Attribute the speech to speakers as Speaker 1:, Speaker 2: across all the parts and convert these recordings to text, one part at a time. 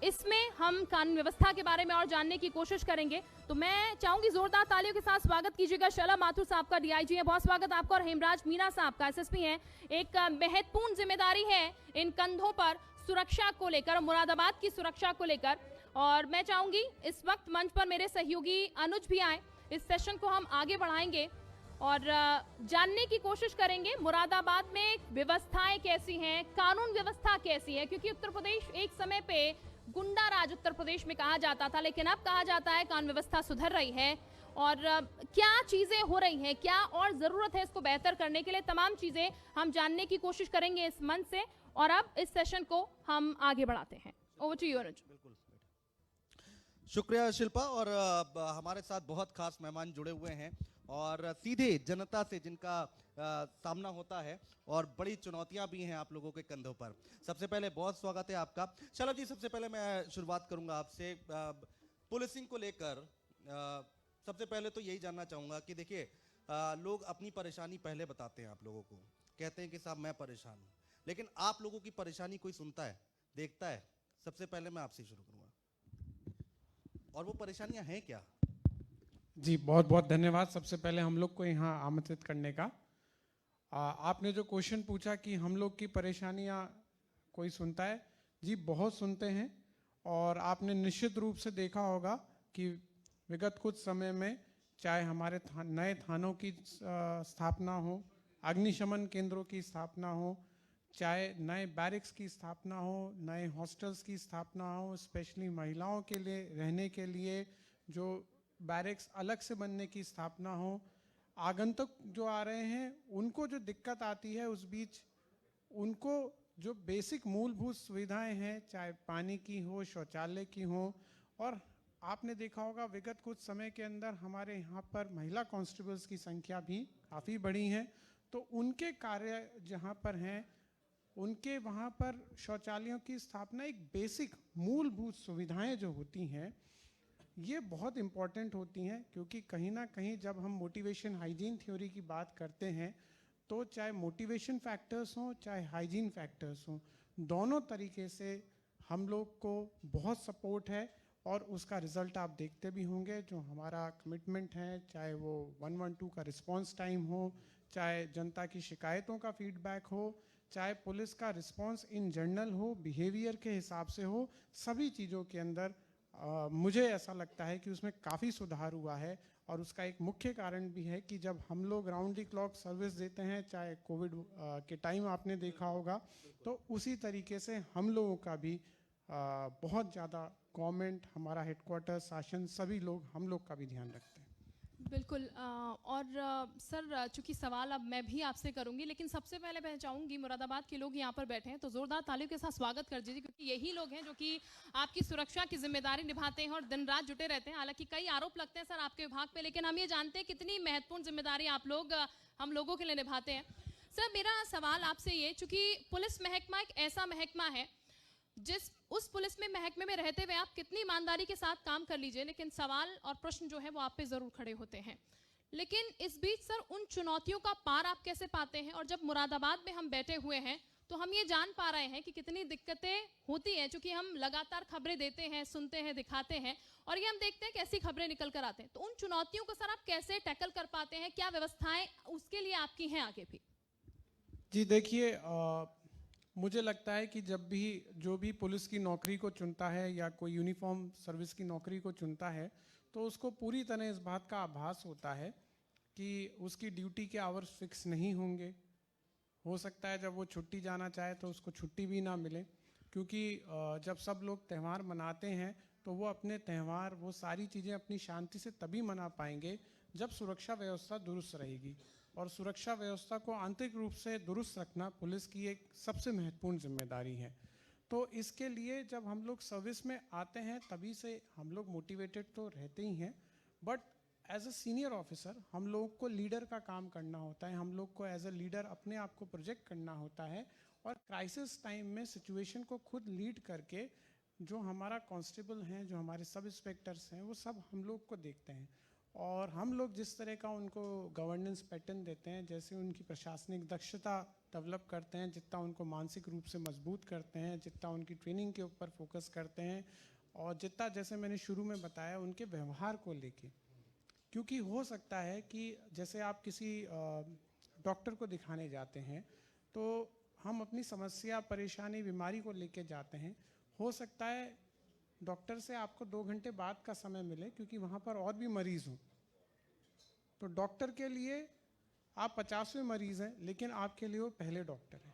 Speaker 1: इसमें हम कानून व्यवस्था के बारे में और जानने की कोशिश करेंगे। तो मैं चाहूंगी जोरदार तालियों के साथ स्वागत कीजिएगा शैला माथुर साहब का, डीआईजी है, बहुत स्वागत आपका, और हेमराज मीणा साहब का, एसएसपी हैं। एक महत्वपूर्ण जिम्मेदारी है इन कंधों पर सुरक्षा को लेकर, मुरादाबाद की सुरक्षा को लेकर। और मैं चाहूंगी इस वक्त मंच पर मेरे सहयोगी अनुज भी आए। इस सेशन को हम आगे बढ़ाएंगे और जानने की कोशिश करेंगे मुरादाबाद में व्यवस्थाएं कैसी हैं, कानून व्यवस्था कैसी है, क्योंकि उत्तर प्रदेश एक समय पे गुंडा राज उत्तर प्रदेश में कहा जाता था, लेकिन अब कहा जाता है कानून व्यवस्था सुधर रही है। और क्या चीजें हो रही हैं, क्या और जरूरत है इसको बेहतर करने के लिए, तमाम चीजें हम जानने की कोशिश करेंगे इस मंच से। और अब इस सेशन को हम आगे बढ़ाते हैं। ओवर टू यू अनुज।
Speaker 2: बिल्कुल, शुक्रिया शिल्पा। और हमारे साथ बहुत खास मेहमान जुड़े हुए हैं और सीधे जनता से जिनका सामना होता है और बड़ी चुनौतियां भी हैं आप लोगों के कंधों पर। सबसे पहले बहुत स्वागत है आपका शलभ जी। सबसे पहले मैं शुरुआत करूंगा आपसे पुलिसिंग को लेकर। सबसे पहले तो यही जानना चाहूंगा कि देखिए, लोग अपनी परेशानी पहले बताते हैं आप लोगों को, कहते हैं कि साहब मैं परेशान हूं, लेकिन आप लोगों की परेशानी कोई सुनता है, देखता है? सबसे पहले मैं आपसे शुरू करूंगा, और वो परेशानियां हैं क्या?
Speaker 3: जी बहुत बहुत धन्यवाद सबसे पहले हम लोग को यहाँ आमंत्रित करने का। आपने जो क्वेश्चन पूछा कि हम लोग की परेशानियाँ कोई सुनता है, जी बहुत सुनते हैं। और आपने निश्चित रूप से देखा होगा कि विगत कुछ समय में चाहे हमारे नए थानों की स्थापना हो, अग्निशमन केंद्रों की स्थापना हो, चाहे नए बैरिक्स की स्थापना हो, नए हॉस्टल्स की स्थापना हो, स्पेशली महिलाओं के लिए रहने के लिए जो बैरिक्स अलग से बनने की स्थापना हो, आगंतुक जो आ रहे हैं उनको जो दिक्कत आती है, उस बीच उनको जो बेसिक मूलभूत सुविधाएं हैं, चाहे पानी की हो, शौचालय की हो। और आपने देखा होगा विगत कुछ समय के अंदर हमारे यहाँ पर महिला कांस्टेबल्स की संख्या भी काफ़ी बढ़ी है। तो उनके कार्य जहाँ पर हैं, उनके वहाँ पर शौचालयों की स्थापना, एक बेसिक मूलभूत सुविधाएं जो होती हैं, ये बहुत इम्पॉर्टेंट होती हैं। क्योंकि कहीं ना कहीं जब हम मोटिवेशन हाइजीन थ्योरी की बात करते हैं, तो चाहे मोटिवेशन फैक्टर्स हों चाहे हाइजीन फैक्टर्स हों, दोनों तरीके से हम लोग को बहुत सपोर्ट है। और उसका रिजल्ट आप देखते भी होंगे, जो हमारा कमिटमेंट है, चाहे वो 112 का रिस्पांस टाइम हो, चाहे जनता की शिकायतों का फीडबैक हो, चाहे पुलिस का रिस्पांस इन जनरल हो, बिहेवियर के हिसाब से हो, सभी चीज़ों के अंदर मुझे ऐसा लगता है कि उसमें काफ़ी सुधार हुआ है। और उसका एक मुख्य कारण भी है कि जब हम लोग राउंड द क्लॉक सर्विस देते हैं, चाहे कोविड के टाइम आपने देखा होगा, तो उसी तरीके से हम लोगों का भी बहुत ज़्यादा गवर्नमेंट, हमारा हेडक्वार्टर, शासन, सभी लोग हम लोग का भी ध्यान रखते हैं।
Speaker 1: बिल्कुल। और सर, चूंकि सवाल अब मैं भी आपसे करूंगी, लेकिन सबसे पहले मैं चाहूंगी मुरादाबाद के लोग यहाँ पर बैठे हैं तो जोरदार तालियों के साथ स्वागत कर दीजिए, क्योंकि यही लोग हैं जो कि आपकी सुरक्षा की जिम्मेदारी निभाते हैं और दिन रात जुटे रहते हैं। हालांकि कई आरोप लगते हैं सर आपके विभाग पे, लेकिन हम ये जानते हैं कितनी महत्वपूर्ण जिम्मेदारी आप लोग हम लोगों के लिए निभाते हैं। सर, मेरा सवाल आपसे ये, चूंकि पुलिस महकमा एक ऐसा महकमा है उस पुलिस में महकमे में रहते हुए आप कितनी ईमानदारी के साथ काम कर लीजिए, लेकिन सवाल और प्रश्न जो है वो आप पे जरूर खड़े होते हैं। लेकिन इस बीच सर, उन चुनौतियों का पार आप कैसे पाते हैं? और जब मुरादाबाद में हम बैठे हुए हैं तो हम ये जान पा रहे हैं कि कितनी दिक्कतें होती हैं, क्योंकि हम लगातार खबरें देते हैं, सुनते हैं, दिखाते हैं, और ये हम देखते हैं कैसी खबरें निकल कर आते हैं। तो उन चुनौतियों को सर आप कैसे टैकल कर पाते हैं? क्या व्यवस्थाएं उसके लिए आपकी हैं आगे भी?
Speaker 3: जी देखिए, मुझे लगता है कि जब भी जो भी पुलिस की नौकरी को चुनता है या कोई यूनिफॉर्म सर्विस की नौकरी को चुनता है, तो उसको पूरी तरह इस बात का आभास होता है कि उसकी ड्यूटी के आवर्स फिक्स नहीं होंगे। हो सकता है जब वो छुट्टी जाना चाहे तो उसको छुट्टी भी ना मिले, क्योंकि जब सब लोग त्यौहार मनाते हैं तो वो अपने त्यौहार, वो सारी चीज़ें अपनी शांति से तभी मना पाएंगे जब सुरक्षा व्यवस्था दुरुस्त रहेगी। और सुरक्षा व्यवस्था को आंतरिक रूप से दुरुस्त रखना पुलिस की एक सबसे महत्वपूर्ण जिम्मेदारी है। तो इसके लिए जब हम लोग सर्विस में आते हैं तभी से हम लोग मोटिवेटेड तो रहते ही हैं, but as a senior officer हम लोग को लीडर का काम करना होता है। हम लोग को एज अ लीडर अपने आप को प्रोजेक्ट करना होता है और क्राइसिस टाइम में सिचुएशन को खुद लीड करके जो हमारा कांस्टेबल हैं, जो हमारे सब इंस्पेक्टर्स हैं, वो सब हम लोग को देखते हैं। और हम लोग जिस तरह का उनको गवर्नेंस पैटर्न देते हैं, जैसे उनकी प्रशासनिक दक्षता डेवलप करते हैं, जितना उनको मानसिक रूप से मजबूत करते हैं, जितना उनकी ट्रेनिंग के ऊपर फोकस करते हैं, और जितना जैसे मैंने शुरू में बताया उनके व्यवहार को लेके, क्योंकि हो सकता है कि जैसे आप किसी डॉक्टर को दिखाने जाते हैं तो हम अपनी समस्या, परेशानी, बीमारी को लेके जाते हैं, हो सकता है डॉक्टर से आपको 2 घंटे बाद का समय मिले क्योंकि वहाँ पर और भी मरीज़ हों, तो डॉक्टर के लिए आप 50वें मरीज़ हैं लेकिन आपके लिए वो पहले डॉक्टर हैं।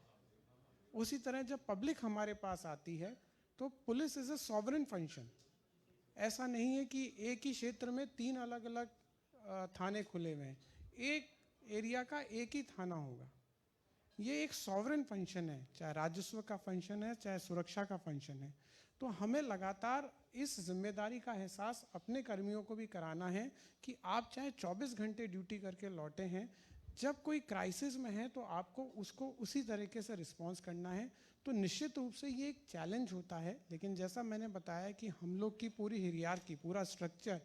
Speaker 3: उसी तरह जब पब्लिक हमारे पास आती है तो police is a sovereign function. ऐसा नहीं है कि एक ही क्षेत्र में 3 अलग अलग थाने खुले हुए हैं, एक एरिया का एक ही थाना होगा। ये एक सॉवरेन फंक्शन है, चाहे राजस्व का फंक्शन है, चाहे सुरक्षा का फंक्शन है। तो हमें लगातार इस जिम्मेदारी का एहसास अपने कर्मियों को भी कराना है कि आप चाहे 24 घंटे ड्यूटी करके लौटे हैं, जब कोई क्राइसिस में है तो आपको उसको उसी तरीके से रिस्पॉन्स करना है। तो निश्चित रूप से ये एक चैलेंज होता है, लेकिन जैसा मैंने बताया कि हम लोग की पूरी हिरियार्की, पूरा स्ट्रक्चर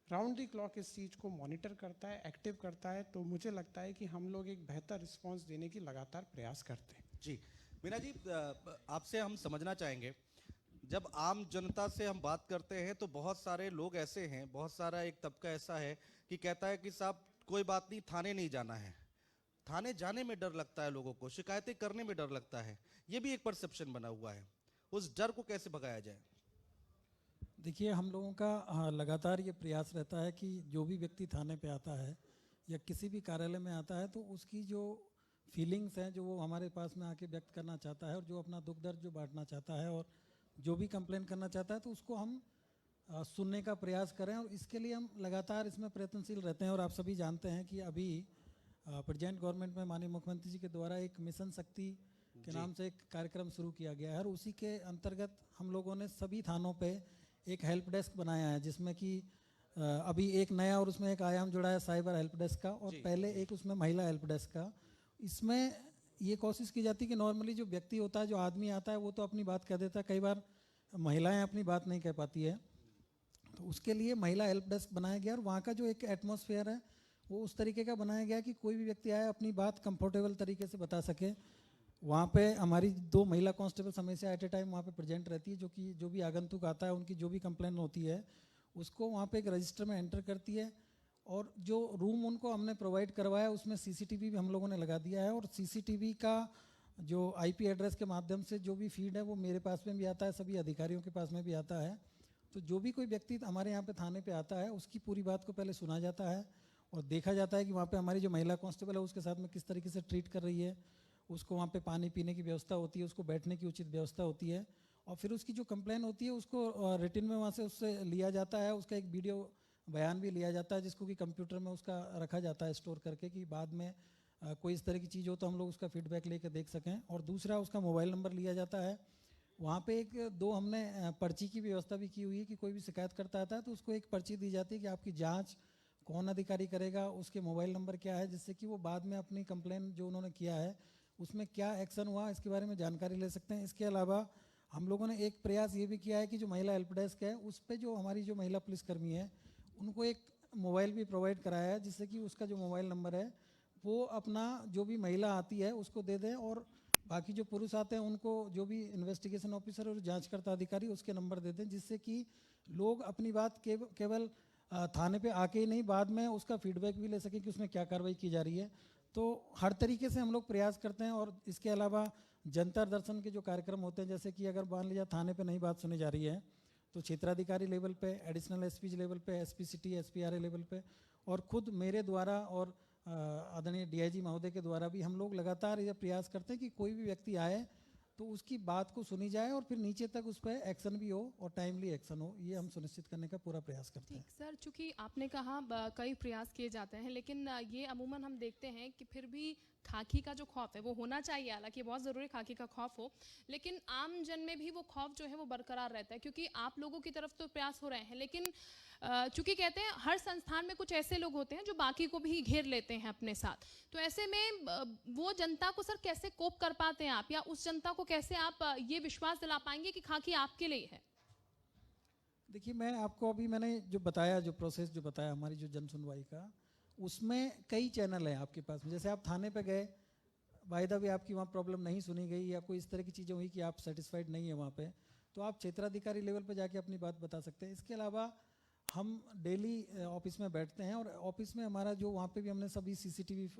Speaker 3: राउंड दी क्लॉक इस चीज़ को मॉनिटर करता है, एक्टिव करता है। तो मुझे लगता है कि हम लोग एक बेहतर रिस्पॉन्स देने की लगातार प्रयास करते हैं।
Speaker 2: जी मीना जी, आपसे हम समझना चाहेंगे, जब आम जनता से हम बात करते हैं तो बहुत सारे लोग ऐसे हैं, बहुत सारा एक तबका ऐसा है कि कहता है कि साहब कोई बात नहीं, थाने नहीं जाना है, थाने जाने में डर लगता है लोगों को, शिकायतें करने में डर लगता है, ये भी एक परसेप्शन बना हुआ है। उस डर को कैसे भगाया जाए?
Speaker 4: देखिए, हम लोगों का लगातार ये प्रयास रहता है कि जो भी व्यक्ति थाने पे आता है या किसी भी कार्यालय में आता है तो उसकी जो फीलिंग्स हैं, जो वो हमारे पास में आके व्यक्त करना चाहता है और जो अपना दुख दर्द जो बांटना चाहता है और जो भी कंप्लेन करना चाहता है, तो उसको हम सुनने का प्रयास करें। और इसके लिए हम लगातार इसमें प्रयत्नशील रहते हैं। और आप सभी जानते हैं कि अभी प्रेजेंट गवर्नमेंट में माननीय मुख्यमंत्री जी के द्वारा एक मिशन शक्ति के नाम से एक कार्यक्रम शुरू किया गया है, और उसी के अंतर्गत हम लोगों ने सभी थानों पे एक हेल्प डेस्क बनाया है, जिसमें कि अभी एक नया और उसमें एक आयाम जुड़ा है साइबर हेल्प डेस्क का, और पहले एक उसमें महिला हेल्प डेस्क का। इसमें ये कोशिश की जाती है कि नॉर्मली जो व्यक्ति होता है, जो आदमी आता है, वो तो अपनी बात कह देता है, कई बार महिलाएं अपनी बात नहीं कह पाती है, तो उसके लिए महिला हेल्प डेस्क बनाया गया। और वहाँ का जो एक एटमॉस्फेयर है वो उस तरीके का बनाया गया कि कोई भी व्यक्ति आए अपनी बात कंफर्टेबल तरीके से बता सके। वहाँ पे हमारी 2 महिला कांस्टेबल हमेशा एट ए टाइम वहाँ पे प्रेजेंट रहती है, जो कि जो भी आगंतुक आता है उनकी जो भी कंप्लेन होती है उसको वहाँ पे एक रजिस्टर में एंटर करती है। और जो रूम उनको हमने प्रोवाइड करवाया उसमें सीसीटीवी भी हम लोगों ने लगा दिया है, और सीसीटीवी का जो आईपी एड्रेस के माध्यम से जो भी फीड है वो मेरे पास में भी आता है, सभी अधिकारियों के पास में भी आता है। तो जो भी कोई व्यक्ति हमारे यहाँ पे थाने पे आता है उसकी पूरी बात को पहले सुना जाता है और देखा जाता है कि वहाँ पे हमारी जो महिला कांस्टेबल है उसके साथ में किस तरीके से ट्रीट कर रही है, उसको वहाँ पे पानी पीने की व्यवस्था होती है, उसको बैठने की उचित व्यवस्था होती है, और फिर उसकी जो कंप्लेन होती है उसको रिटन में वहाँ से उससे लिया जाता है, उसका एक वीडियो बयान भी लिया जाता है जिसको कि कंप्यूटर में उसका रखा जाता है स्टोर करके, कि बाद में कोई इस तरह की चीज़ हो तो हम लोग उसका फीडबैक लेकर देख सकें। और दूसरा उसका मोबाइल नंबर लिया जाता है। वहाँ पे एक 2 हमने पर्ची की व्यवस्था भी की हुई है कि कोई भी शिकायत करता आता है तो उसको एक पर्ची दी जाती है कि आपकी जांच कौन अधिकारी करेगा, उसके मोबाइल नंबर क्या है, जिससे कि वो बाद में अपनी कंप्लेन जो उन्होंने किया है उसमें क्या एक्शन हुआ इसके बारे में जानकारी ले सकते हैं। इसके अलावा हम लोगों ने एक प्रयास ये भी किया है कि जो महिला हेल्प डेस्क है उस पर जो हमारी जो महिला पुलिसकर्मी है उनको एक मोबाइल भी प्रोवाइड कराया है, जिससे कि उसका जो मोबाइल नंबर है वो अपना जो भी महिला आती है उसको दे दें, और बाकी जो पुरुष आते हैं उनको जो भी इन्वेस्टिगेशन ऑफिसर और जांचकर्ता अधिकारी उसके नंबर दे दें, जिससे कि लोग अपनी बात केवल थाने पे आके ही नहीं, बाद में उसका फीडबैक भी ले सकें कि उसमें क्या कार्रवाई की जा रही है। तो हर तरीके से हम लोग प्रयास करते हैं। और इसके अलावा जनता दर्शन के जो कार्यक्रम होते हैं, जैसे कि अगर मान लीजिए थाने पे नई बात सुनी जा रही है तो क्षेत्राधिकारी लेवल पे, एडिशनल एसपी लेवल पे, एसपी सिटी, एसपीआरए लेवल पे, और खुद मेरे द्वारा और आदरणीय डीआईजी महोदय के द्वारा भी हम लोग लगातार ये प्रयास करते हैं कि कोई भी व्यक्ति आए तो उसकी बात को सुनी जाए और फिर नीचे तक उस पर एक्शन भी हो और टाइमली एक्शन हो, ये हम सुनिश्चित करने का पूरा प्रयास करते हैं।
Speaker 1: ठीक सर, चूंकि आपने कहा कई प्रयास किए जाते हैं, लेकिन ये अमूमन हम देखते हैं कि फिर भी खाकी का जो खौफ है वो होना चाहिए, हालांकि बहुत ज़रूरी खाकी का खौफ हो, लेकिन आम जन में भी वो खौफ जो है वो बरकरार रहता है, क्योंकि आप लोगों की तरफ तो प्रयास हो रहे हैं, लेकिन चूंकि कहते हैं हर संस्थान में कुछ ऐसे लोग होते हैं जो बाकी को भी घेर लेते हैं अपने साथ, तो ऐसे में वो जनता को सर कैसे कोप कर पाते हैं आप, या उस जनता को कैसे आप ये विश्वास दिला पाएंगे कि खाकी आपके लिए है?
Speaker 4: देखिए, मैं आपको अभी मैंने जो बताया, जो प्रोसेस जो बताया हमारी जो जन सुनवाई का, उसमें कई चैनल हैं आपके पास में। जैसे आप थाने पे गए, वायदा भी आपकी वहाँ प्रॉब्लम नहीं सुनी गई या कोई इस तरह की चीज़ें हुई कि आप सेटिस्फाइड नहीं है वहाँ पे, तो आप क्षेत्राधिकारी लेवल पे जाके अपनी बात बता सकते हैं। इसके अलावा हम डेली ऑफिस में बैठते हैं और ऑफिस में हमारा जो वहाँ पे भी हमने सभी सीसीटीवी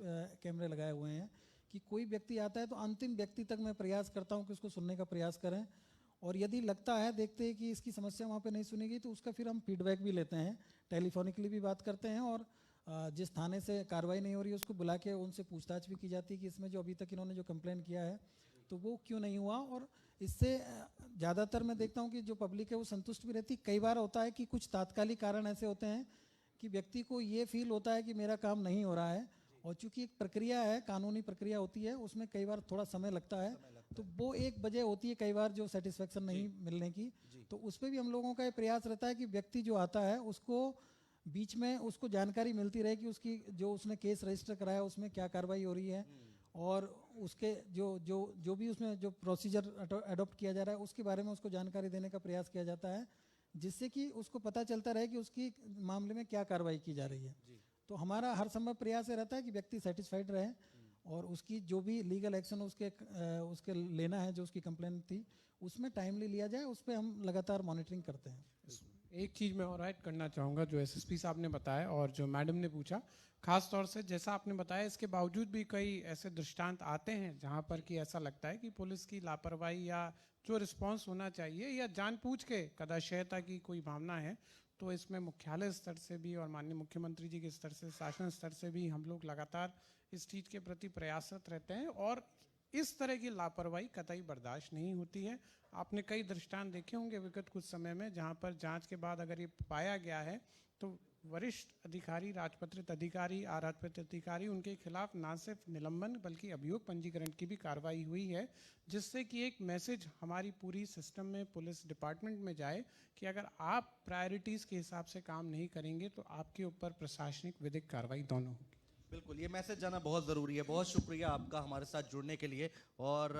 Speaker 4: कैमरे लगाए हुए हैं कि कोई व्यक्ति आता है तो अंतिम व्यक्ति तक मैं प्रयास करता हूँ कि उसको सुनने का प्रयास करें, और यदि लगता है, देखते हैं कि इसकी समस्या वहाँ पे नहीं सुनी गई, तो उसका फिर हम फीडबैक भी लेते हैं, टेलीफोनिकली भी बात करते हैं, और जिस थाने से कार्रवाई नहीं हो रही है उसको बुला के उनसे पूछताछ भी की जाती है कि इसमें जो अभी तक इन्होंने जो कंप्लेन किया है तो वो क्यों नहीं हुआ। और इससे ज़्यादातर मैं देखता हूँ कि जो पब्लिक है वो संतुष्ट भी रहती। कई बार होता है कि कुछ तात्कालिक कारण ऐसे होते हैं कि व्यक्ति को ये फील होता है कि मेरा काम नहीं हो रहा है, और चूंकि एक प्रक्रिया है, कानूनी प्रक्रिया होती है, उसमें कई बार थोड़ा समय लगता है, तो वो एक वजह होती है कई बार जो सेटिस्फेक्शन नहीं मिलने की। तो उस पर भी हम लोगों का ये प्रयास रहता है कि व्यक्ति जो आता है उसको बीच में उसको जानकारी मिलती रहे कि उसकी जो उसने केस रजिस्टर कराया उसमें क्या कार्रवाई हो रही है, और उसके जो भी उसमें जो प्रोसीजर अडॉप्ट किया जा रहा है उसके बारे में उसको जानकारी देने का प्रयास किया जाता है, जिससे कि उसको पता चलता रहे कि उसकी मामले में क्या कार्रवाई की जा रही है। तो हमारा हर संभव प्रयास ये रहता है कि व्यक्ति सेटिस्फाइड रहे, और उसकी जो भी लीगल एक्शन उसके लेना है, जो उसकी कंप्लेंट थी उसमें टाइमली लिया जाए, उस पर हम लगातार मॉनिटरिंग करते हैं।
Speaker 3: एक चीज़ मैं और ऐड करना चाहूँगा जो एसएसपी साहब ने बताया और जो मैडम ने पूछा, खास तौर से जैसा आपने बताया, इसके बावजूद भी कई ऐसे दृष्टांत आते हैं जहाँ पर कि ऐसा लगता है कि पुलिस की लापरवाही या जो रिस्पांस होना चाहिए या जानबूझ के कदाशयता की कोई भावना है, तो इसमें मुख्यालय स्तर से भी और माननीय मुख्यमंत्री जी के स्तर से, शासन स्तर से भी हम लोग लगातार इस चीज़ के प्रति प्रयासरत रहते हैं, और इस तरह की लापरवाही कतई बर्दाश्त नहीं होती है। आपने कई दृष्टांत देखे होंगे विगत कुछ समय में जहां पर जांच के बाद अगर ये पाया गया है तो वरिष्ठ अधिकारी, राजपत्रित अधिकारी, अराजपत्रित अधिकारी, उनके खिलाफ ना सिर्फ निलंबन बल्कि अभियोग पंजीकरण की भी कार्रवाई हुई है, जिससे कि एक मैसेज हमारी पूरी सिस्टम में, पुलिस डिपार्टमेंट में जाए कि अगर आप प्रायोरिटीज़ के हिसाब से काम नहीं करेंगे तो आपके ऊपर प्रशासनिक विधिक कार्रवाई दोनों होगी।
Speaker 2: बिल्कुल, ये मैसेज जाना बहुत ज़रूरी है। बहुत शुक्रिया आपका हमारे साथ जुड़ने के लिए, और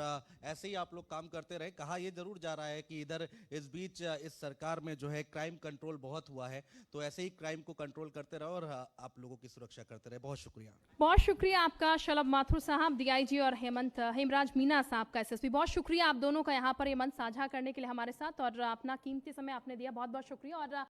Speaker 2: ऐसे ही आप लोग काम करते रहे। कहा ये ज़रूर जा रहा है कि इधर इस बीच इस सरकार में जो है क्राइम कंट्रोल बहुत हुआ है, तो ऐसे ही क्राइम को कंट्रोल करते रहो और आप लोगों की सुरक्षा करते रहे। बहुत शुक्रिया।
Speaker 1: बहुत शुक्रिया आपका शलभ माथुर साहब, डीआईजी, और हेमराज मीना साहब का एसएसपी। बहुत शुक्रिया आप दोनों का यहाँ पर ये मंच साझा करने के लिए हमारे साथ, और अपना कीमती समय आपने दिया। बहुत बहुत शुक्रिया। और